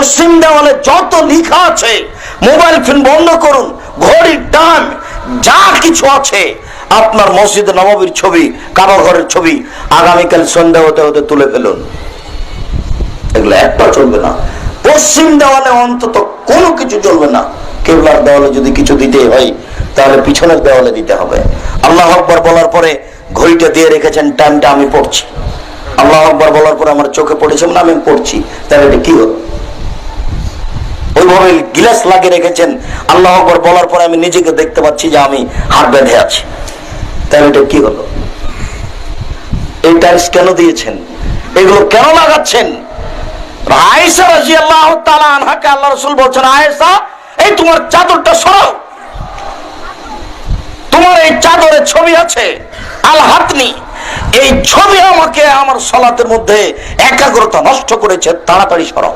পশ্চিম দেওয়ালে যত লেখা আছে, মোবাইল ফোন বন্ধ করুন, ঘড়ির টাইম যা কিছু আছে, আপনার মসজিদ নববীর ছবি, কাবা ঘরের ছবি আগামীকাল সন্ধ্যা হতে হতে তুলে ফেলুন। এগুলো একটা চলবে না। পশ্চিম দেওয়ালে অন্তত কোনো কিছু চলবে না। কেবলার দেওয়ালে যদি কিছু দিতে হয় তাহলে পিছনের দেওয়ালে দিতে হবে। আল্লাহু আকবার বলার পরে ঘড়িটা দিয়ে রেখেছেন, টাইমটা আমি পড়ছি। আল্লাহু আকবার বলার পরে আমার চোখে পড়েছে না, আমি পড়ছি, তাহলে এটা কি হলো? ওইভাবে গিলাস লাগিয়ে রেখেছেন, আল্লাহু আকবার বলার পরে আমি নিজেকে দেখতে পাচ্ছি যে আমি হাত বেঁধে আছি, তাহলে এটা কি হলো? এই টাইলস কেন দিয়েছেন? এগুলো কেন লাগাচ্ছেন? আয়েশা রাদিয়াল্লাহু তাআলা আনহাকে আল্লাহ রাসূল বলছেন, আয়েশা, এই তোমার চাদরটা সরাও, তোমার এই চাদরে ছবি আছে, আল হাতনি, এই ছবি আমাকে আমার সালাতের মধ্যে একাগ্রতা নষ্ট করেছে, তাড়াতাড়ি সরাও।